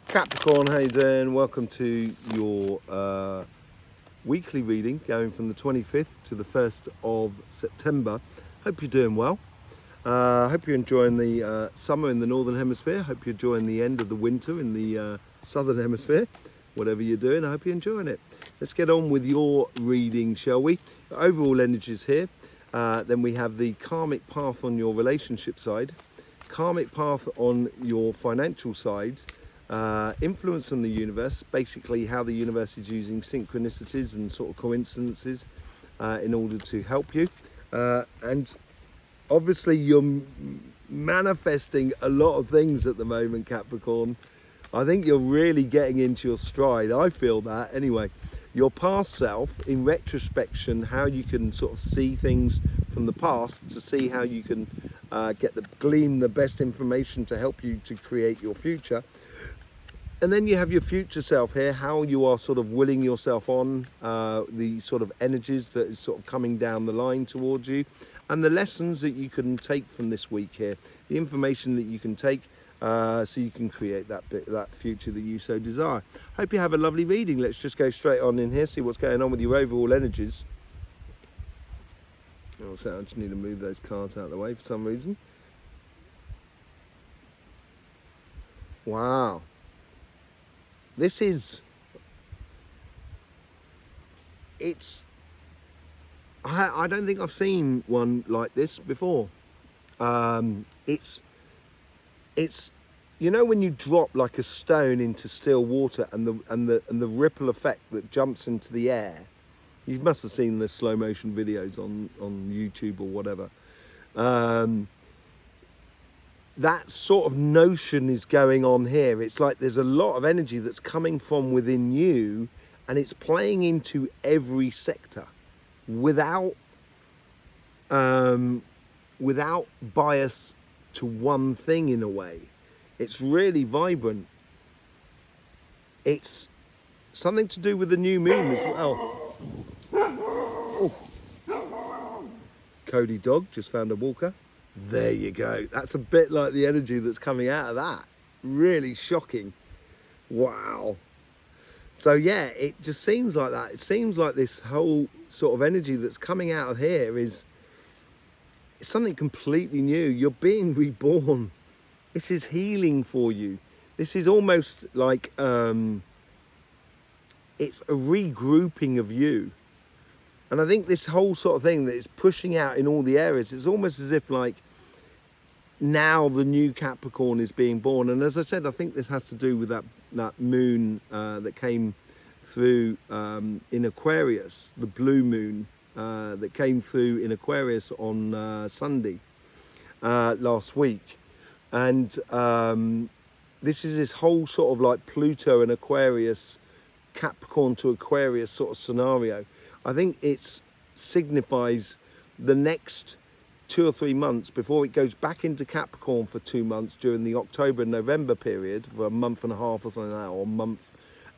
Capricorn, how you doing? Welcome to your weekly reading going from the 25th to the 1st of September. Hope you're doing well. Hope you're enjoying the summer in the Northern Hemisphere. Hope you're enjoying the end of the winter in the Southern Hemisphere. Whatever you're doing, I hope you're enjoying it. Let's get on with your reading, shall we? Overall energies here. Then we have the karmic path on your relationship side, karmic path on your financial side, influence on the universe, basically how the universe is using synchronicities and sort of coincidences in order to help you. And obviously you're manifesting a lot of things at the moment, Capricorn. I think you're really getting into your stride. I feel that anyway. Your past self, in retrospection, how you can sort of see things from the past to see how you can glean the best information to help you to create your future. And then you have your future self here, how you are sort of willing yourself on, the sort of energies that is sort of coming down the line towards you, and the lessons that you can take from this week here, the information that you can take so you can create that future that you so desire. Hope you have a lovely reading. Let's just go straight on in here, see what's going on with your overall energies. So I just need to move those cards out of the way for some reason. Wow. This is, I don't think I've seen one like this before. It's, you know, when you drop like a stone into still water and the ripple effect that jumps into the air. You must have seen the slow motion videos on YouTube or whatever. That sort of notion is going on here. It's like there's a lot of energy that's coming from within you and it's playing into every sector without bias to one thing in a way. It's really vibrant. It's something to do with the new moon as well. Oh. Cody dog just found a walker. There you go. That's a bit like the energy that's coming out of that. Really shocking. Wow. So yeah, it just seems like that. It seems like this whole sort of energy that's coming out of here is something completely new. You're being reborn. This is healing for you. This is almost like it's a regrouping of you. And I think this whole sort of thing that is pushing out in all the areas, it's almost as if like now the new Capricorn is being born. And as I said, I think this has to do with that moon that came through in Aquarius, the blue moon that came through in Aquarius on Sunday last week. And this is this whole sort of like Pluto and Aquarius, Capricorn to Aquarius sort of scenario. I think it signifies the next 2 or 3 months before it goes back into Capricorn for 2 months during the October and November period for a month and a half or something like that, or a month,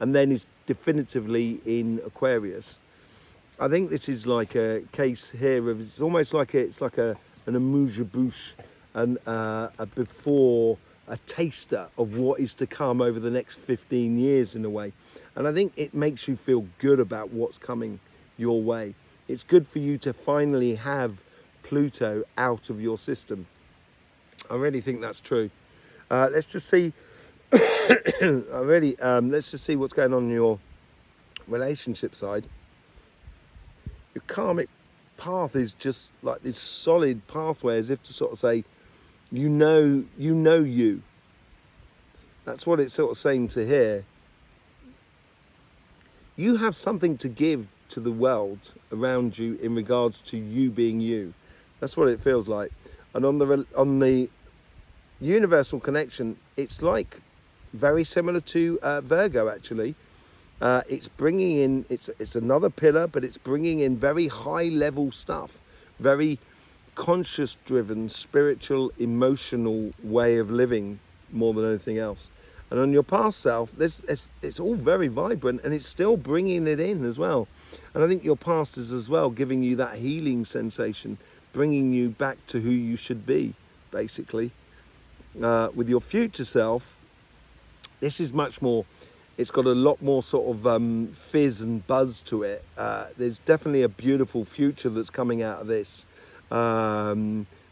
and then it's definitively in Aquarius. I think this is like a case here of, it's almost like an amuse-bouche and a before, a taster of what is to come over the next 15 years in a way. And I think it makes you feel good about what's coming your way. It's good for you to finally have Pluto out of your system. I really think that's true. Let's just see. Let's just see what's going on in your relationship side. Your karmic path is just like this solid pathway, as if to sort of say, you know you. That's what it's sort of saying to here. You have something to give to the world around you in regards to you being you. That's what it feels like. And on the universal connection, it's like very similar to Virgo actually. It's bringing in, it's another pillar, but it's bringing in very high level stuff, very conscious driven, spiritual, emotional way of living more than anything else. And on your past self, it's all very vibrant and it's still bringing it in as well. And I think your past is as well giving you that healing sensation, bringing you back to who you should be, basically. With your future self, This is much more, it's got a lot more sort of fizz and buzz to it. There's definitely a beautiful future that's coming out of this.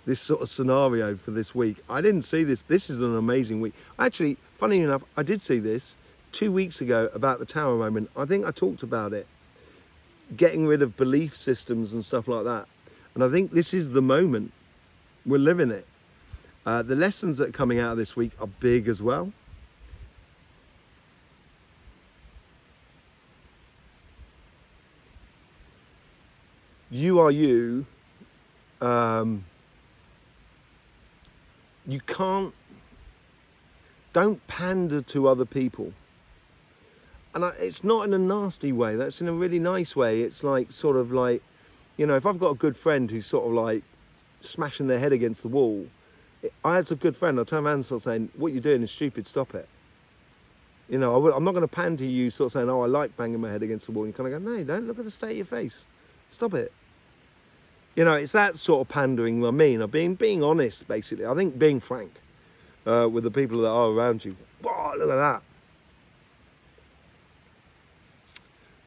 This sort of scenario for this week. I didn't see this. This is an amazing week. Actually, funny enough, I did see this 2 weeks ago about the Tower moment. I think I talked about it. Getting rid of belief systems and stuff like that. And I think this is the moment. We're living it. The lessons that are coming out of this week are big as well. You are you. You don't pander to other people. And it's not in a nasty way, that's in a really nice way. It's like, sort of like, you know, if I've got a good friend who's sort of like smashing their head against the wall, I had a good friend, I turn around and start saying, what you're doing is stupid, stop it. You know, I'm not going to pander to you, sort of saying, oh, I like banging my head against the wall. And you kind of go, no, don't look at the state of your face. Stop it. You know, it's that sort of pandering I mean. I've being honest, basically. I think being frank with the people that are around you. Whoa, look at that.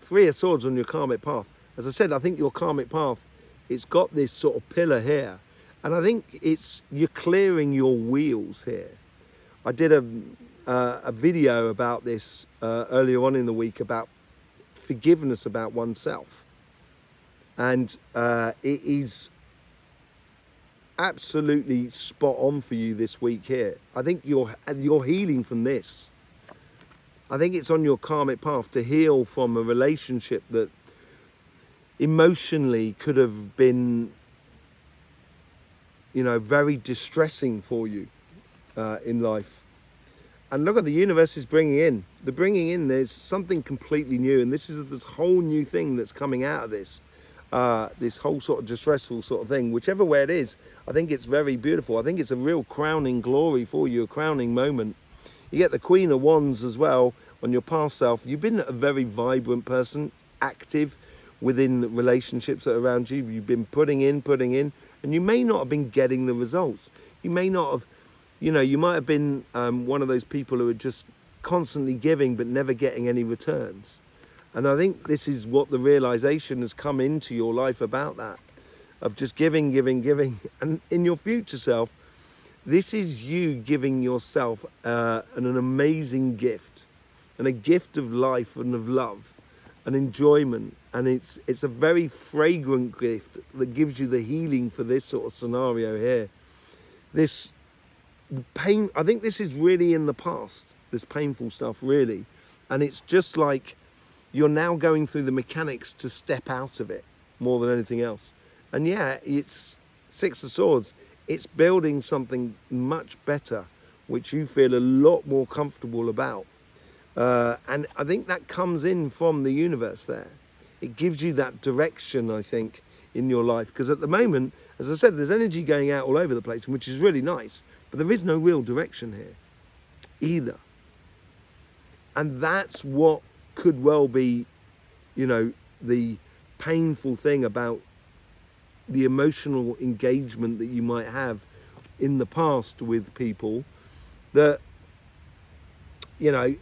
3 of Swords on your karmic path. As I said, I think your karmic path, it's got this sort of pillar here. And I think you're clearing your wheels here. I did a video about this earlier on in the week about forgiveness about oneself. And it is absolutely spot on for you this week here. I think you're healing from this. I think it's on your karmic path to heal from a relationship that emotionally could have been, you know, very distressing for you in life. And look at the universe is bringing in. They're bringing in, there's something completely new. And this is this whole new thing that's coming out of this. This whole sort of distressful sort of thing, whichever way it is, I think it's very beautiful. I think it's a real crowning glory for you, a crowning moment. You get the Queen of Wands as well on your past self. You've been a very vibrant person, active within relationships that are around you. You've been putting in, and you may not have been getting the results. You may not have, you know, you might have been one of those people who are just constantly giving but never getting any returns. And I think this is what the realization has come into your life about that, of just giving. And in your future self, this is you giving yourself an amazing gift, and a gift of life and of love and enjoyment. And it's a very fragrant gift that gives you the healing for this sort of scenario here. This pain, I think this is really in the past, this painful stuff really. And it's just like, you're now going through the mechanics to step out of it more than anything else. And yeah, it's 6 of Swords. It's building something much better, which you feel a lot more comfortable about. And I think that comes in from the universe there. It gives you that direction, I think, in your life. Because at the moment, as I said, there's energy going out all over the place, which is really nice. But there is no real direction here either. And that's what could well be, you know, the painful thing about the emotional engagement that you might have in the past with people, that, you know,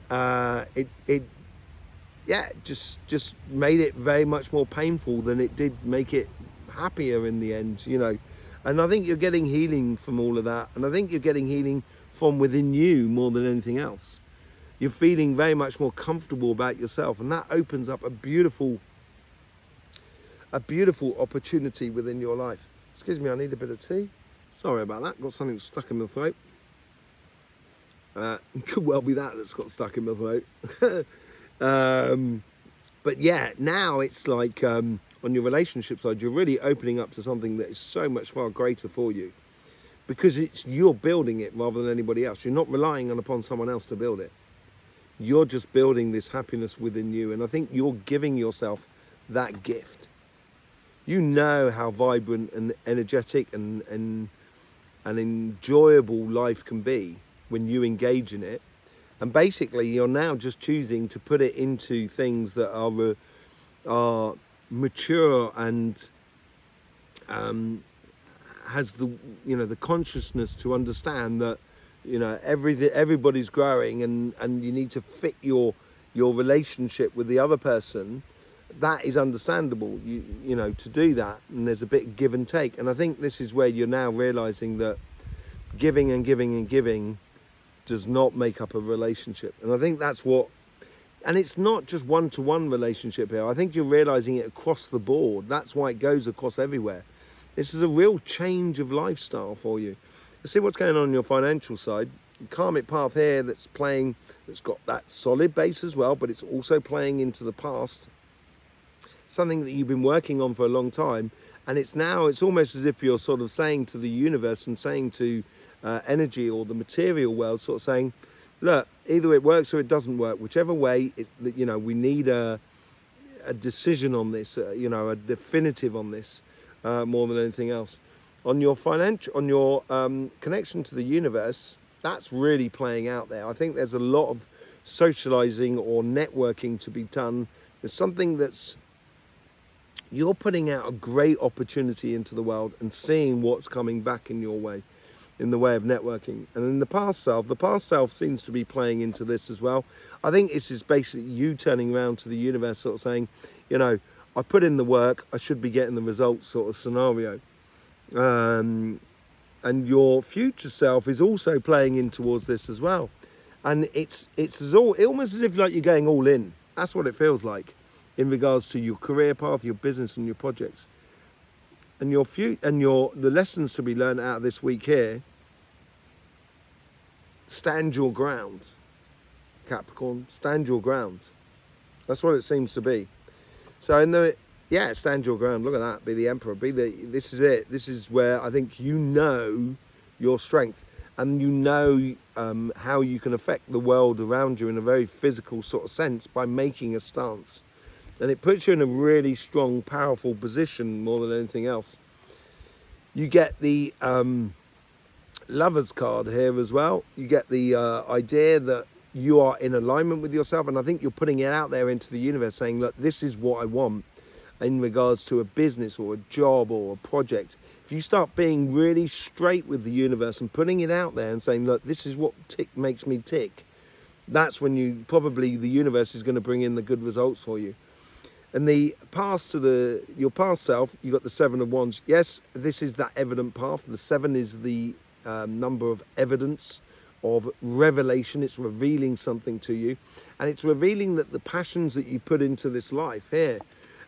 just made it very much more painful than it did make it happier in the end, you know. And I think you're getting healing from all of that, and I think you're getting healing from within you more than anything else. You're feeling very much more comfortable about yourself, and that opens up a beautiful opportunity within your life. Excuse me, I need a bit of tea. Sorry about that, got something stuck in my throat. Could well be that's got stuck in my throat. But yeah, now it's like on your relationship side, you're really opening up to something that is so much far greater for you, because you're building it rather than anybody else. You're not relying upon someone else to build it. You're just building this happiness within you, and I think you're giving yourself that gift. You know how vibrant and energetic and enjoyable life can be when you engage in it. And basically, you're now just choosing to put it into things that are mature and has the, you know, the consciousness to understand that You know, everybody's growing, and you need to fit your relationship with the other person. That is understandable, you know, to do that, and there's a bit of give and take. And I think this is where you're now realizing that giving and giving and giving does not make up a relationship. And I think that's what, and it's not just one-to-one relationship here. I think you're realizing it across the board. That's why it goes across everywhere. This is a real change of lifestyle for you. Let's see what's going on your financial side. Karmic path here that's playing, that's got that solid base as well, but it's also playing into the past. Something that you've been working on for a long time, and it's almost as if you're sort of saying to the universe and saying to energy or the material world, sort of saying, look, either it works or it doesn't work. Whichever way, you know, we need a decision on this, you know, a definitive on this, more than anything else. On your connection to the universe, that's really playing out there. I think there's a lot of socializing or networking to be done. There's something that's, you're putting out a great opportunity into the world and seeing what's coming back in your way, in the way of networking. And in the past self seems to be playing into this as well. I think this is basically you turning around to the universe, sort of saying, you know, I put in the work, I should be getting the results, sort of scenario. And your future self is also playing in towards this as well. And it's almost as if like you're going all in. That's what it feels like in regards to your career path, your business and your projects. And the lessons to be learned out of this week here: stand your ground, Capricorn, stand your ground. That's what it seems to be. So stand your ground. Look at that. Be the emperor. This is it. This is where I think you know your strength, and you know how you can affect the world around you in a very physical sort of sense by making a stance. And it puts you in a really strong, powerful position more than anything else. You get the Lovers card here as well. You get the idea that you are in alignment with yourself, and I think you're putting it out there into the universe saying, look, this is what I want in regards to a business or a job or a project. If you start being really straight with the universe and putting it out there and saying, look, this is what makes me tick, that's when the universe is going to bring in the good results for you. And the path to your past self, you got the 7 of Wands. Yes, this is that evident path. The 7 is the number of evidence, of revelation. It's revealing something to you, and it's revealing that the passions that you put into this life here,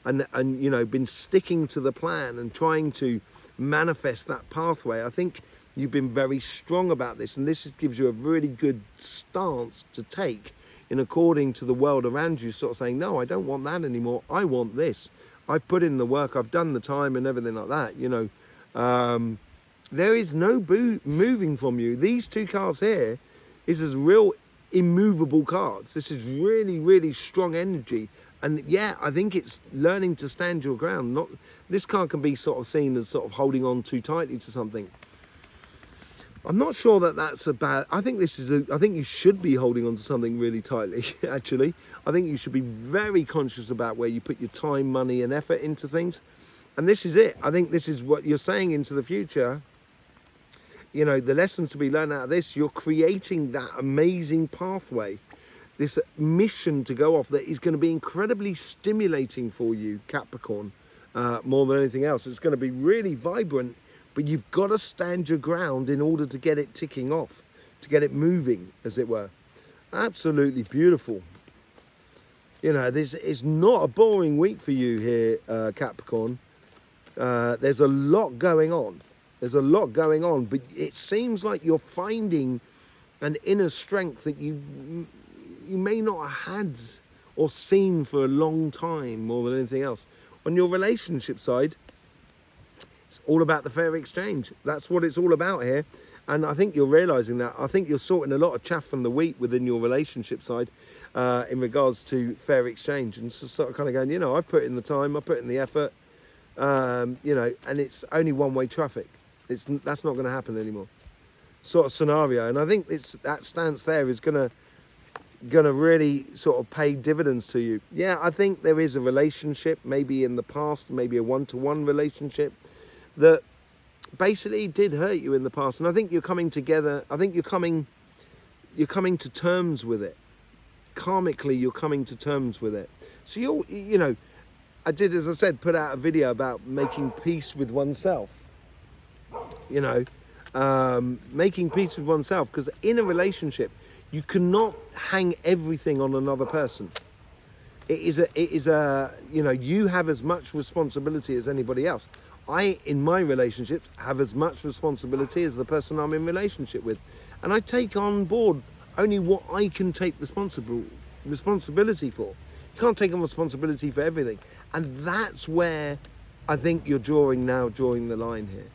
and you know, been sticking to the plan and trying to manifest that pathway. I think you've been very strong about this, and this gives you a really good stance to take in according to the world around you, sort of saying, no, I don't want that anymore. I want this. I've put in the work. I've done the time and everything like that. You know, there is no moving from you. These 2 cards here is as real immovable cards. This is really, really strong energy. And yeah, I think it's learning to stand your ground. This card can be sort of seen as sort of holding on too tightly to something. I'm not sure that that's a bad. I think I think you should be holding on to something really tightly. Actually, I think you should be very conscious about where you put your time, money, and effort into things. And this is it. I think this is what you're saying into the future. You know, the lessons to be learned out of this. You're creating that amazing pathway, this mission to go off that is going to be incredibly stimulating for you, Capricorn. More than anything else, it's going to be really vibrant. But you've got to stand your ground in order to get it ticking off, to get it moving, as it were. Absolutely beautiful. You know, this is not a boring week for you here, Capricorn. There's a lot going on. There's a lot going on, but it seems like you're finding an inner strength that you may not have had or seen for a long time, more than anything else. On your relationship side, it's all about the fair exchange. That's what it's all about here. And I think you're realizing that. I think you're sorting a lot of chaff from the wheat within your relationship side in regards to fair exchange. And so sort of kind of going, you know, I've put in the time, I've put in the effort, you know, and it's only one-way traffic. That's not going to happen anymore. Sort of scenario. And I think that stance there is going to really sort of pay dividends to you. Yeah, I think there is a relationship, maybe in the past, maybe a one-to-one relationship, that basically did hurt you in the past, and I think you're coming together. I think you're coming to terms with it. Karmically, you're coming to terms with it. So you know, I did, as I said, put out a video about making peace with oneself. You know, making peace with oneself, because in a relationship, you cannot hang everything on another person. It is a, you know, you have as much responsibility as anybody else. I, in my relationships, have as much responsibility as the person I'm in relationship with. And I take on board only what I can take responsibility for. You can't take on responsibility for everything. And that's where I think you're drawing the line here.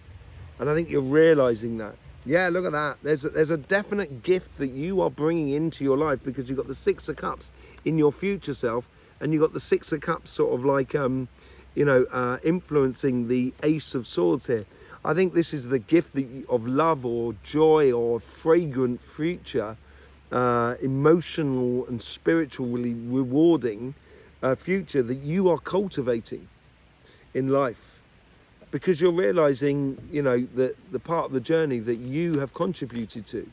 And I think you're realizing that. Yeah, look at that. There's a definite gift that you are bringing into your life, because you've got the Six of Cups in your future self, and you've got the Six of Cups sort of like, you know, influencing the Ace of Swords here. I think this is the gift of love or joy or fragrant future, emotional and spiritually rewarding future that you are cultivating in life. Because you're realizing, you know, that the part of the journey that you have contributed to.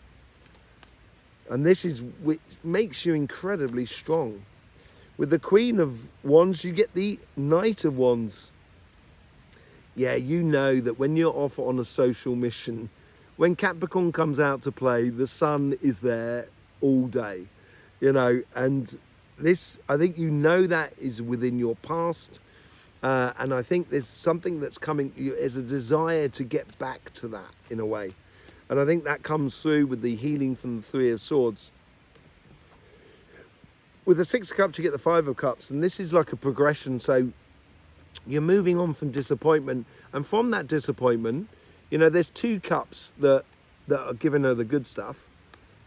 And this is which makes you incredibly strong. With the Queen of Wands, you get the Knight of Wands. Yeah, you know that when you're off on a social mission, when Capricorn comes out to play, the sun is there all day, you know, and this, I think you know that is within your past. And I think there's something that's coming, there's a desire to get back to that in a way. And I think that comes through with the healing from the Three of Swords. With the Six of Cups, you get the Five of Cups, and this is like a progression. So you're moving on from disappointment, and from that disappointment, you know, there's two cups that are giving her the good stuff,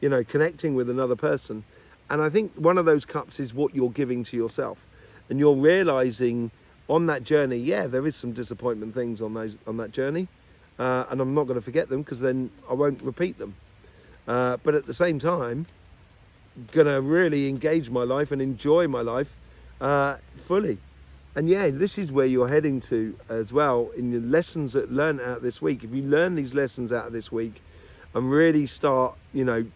you know, connecting with another person. And I think one of those cups is what you're giving to yourself, and you're realizing on that journey, yeah, there is some disappointment things on that journey, and I'm not going to forget them, because then I won't repeat them. But at the same time, gonna really engage my life and enjoy my life fully. And yeah, this is where you're heading to as well in your lessons that learned out this week. If you learn these lessons out of this week and really start, you know,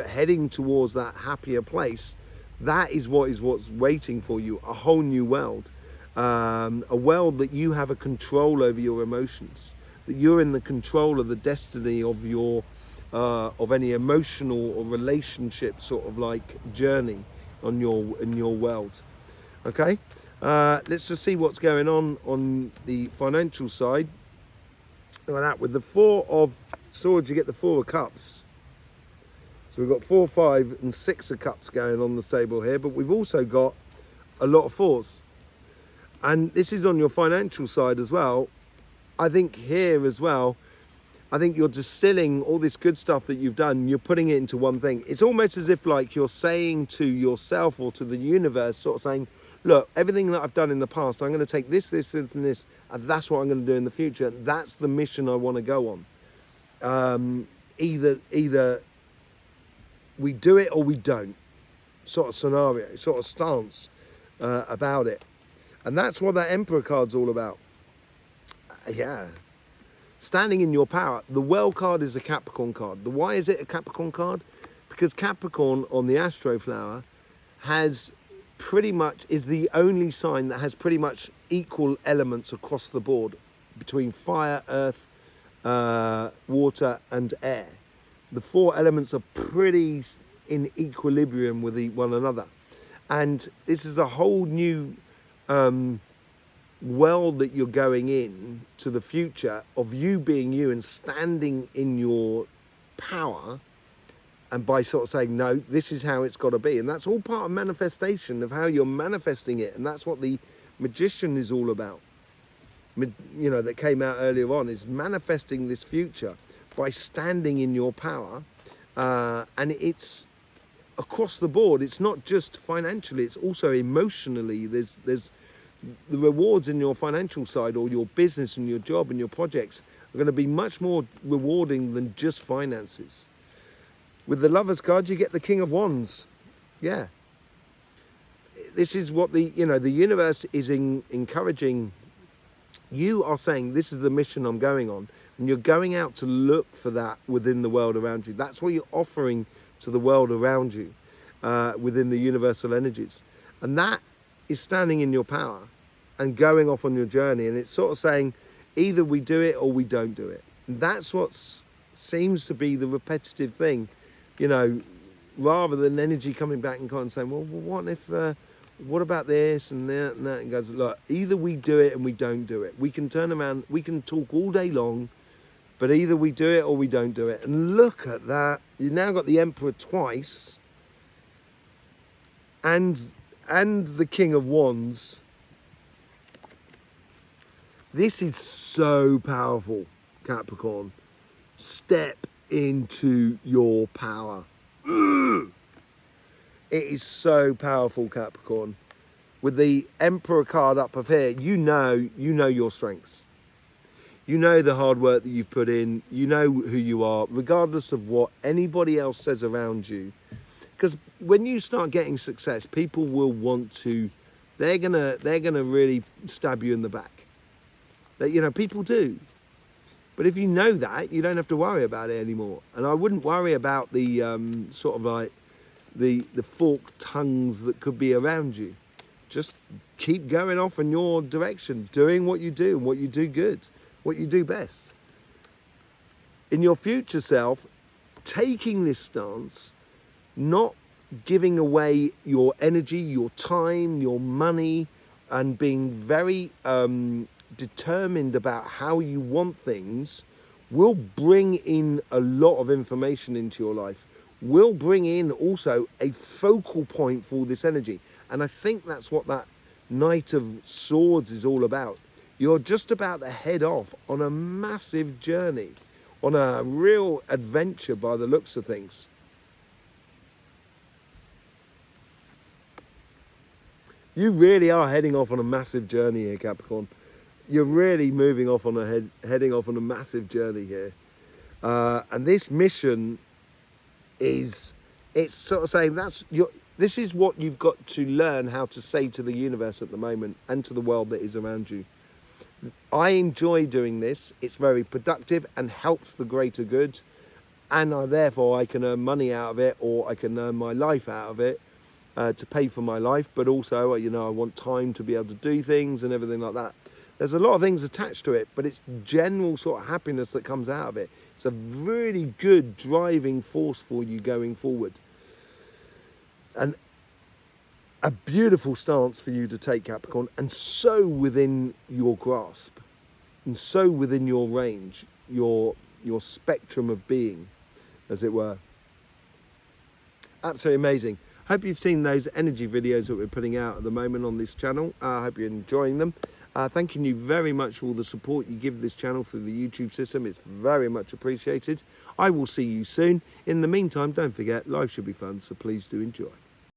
heading towards that happier place, that is what's waiting for you, a whole new world. A world that you have a control over your emotions, that you're in the control of the destiny of your of any emotional or relationship sort of like journey in your world. Okay, let's just see what's going on the financial side. Look at that. With the Four of Swords, you get the Four of Cups. So we've got 4, 5 and 6 of Cups going on the table here, but we've also got a lot of fours. And this is on your financial side as well. I think here as well, I think you're distilling all this good stuff that you've done, you're putting it into one thing. It's almost as if like you're saying to yourself or to the universe, sort of saying, look, everything that I've done in the past, I'm going to take this, this, and this, and that's what I'm going to do in the future. That's the mission I want to go on. Either we do it or we don't, sort of scenario, sort of stance about it. And that's what that Emperor card's all about. Yeah. Standing in your power. The Well card is a Capricorn card. Why is it a Capricorn card? Because Capricorn on the Astroflower has pretty much, is the only sign that has pretty much equal elements across the board between fire, earth, water and air. The 4 elements are pretty in equilibrium with one another. And this is a whole new world that you're going in to the future of you being you and standing in your power, and by sort of saying, no, this is how it's got to be. And that's all part of manifestation, of how you're manifesting it. And that's what the Magician is all about, you know, that came out earlier on, is manifesting this future by standing in your power. And it's across the board. It's not just financially, it's also emotionally. There's the rewards in your financial side, or your business and your job and your projects, are going to be much more rewarding than just finances. With the Lover's card, you get the King of Wands. Yeah. This is what the universe is encouraging. You are saying, this is the mission I'm going on. And you're going out to look for that within the world around you. That's what you're offering to the world around you, within the universal energies. And that is standing in your power and going off on your journey. And it's sort of saying, either we do it or we don't do it. And that's what seems to be the repetitive thing, you know, rather than energy coming back and kind of saying, well, what if, what about this and that and that? And goes, look, either we do it and we don't do it. We can turn around, we can talk all day long, but either we do it or we don't do it. And look at that. You've now got the Emperor twice and the King of Wands. This is so powerful, Capricorn. Step into your power. It is so powerful, Capricorn. With the Emperor card up of here, you know your strengths. You know the hard work that you've put in. You know who you are, regardless of what anybody else says around you. Because when you start getting success, people will want to, they're gonna really stab you in the back. That, you know, people do. But if you know that, you don't have to worry about it anymore. And I wouldn't worry about the sort of like the forked tongues that could be around you. Just keep going off in your direction, doing what you do and what you do good, what you do best. In your future self, taking this stance, not giving away your energy, your time, your money, and being very determined about how you want things, will bring in a lot of information into your life, will bring in also a focal point for this energy. And I think that's what that Knight of Swords is all about. You're just about to head off on a massive journey, on a real adventure by the looks of things. You really are heading off on a massive journey here, Capricorn. You're really moving off on heading off on a massive journey here. And this mission is, it's sort of saying this is what you've got to learn how to say to the universe at the moment and to the world that is around you. I enjoy doing this. It's very productive and helps the greater good. And therefore I can earn money out of it, or I can earn my life out of it to pay for my life. But also, you know, I want time to be able to do things and everything like that. There's a lot of things attached to it, but it's general sort of happiness that comes out of it. It's a really good driving force for you going forward. And a beautiful stance for you to take, Capricorn, and so within your grasp, and so within your range, your spectrum of being, as it were. Absolutely amazing. Hope you've seen those energy videos that we're putting out at the moment on this channel. I hope you're enjoying them. Thanking you very much for all the support you give this channel through the YouTube system. It's very much appreciated. I will see you soon. In the meantime, don't forget, life should be fun, so please do enjoy.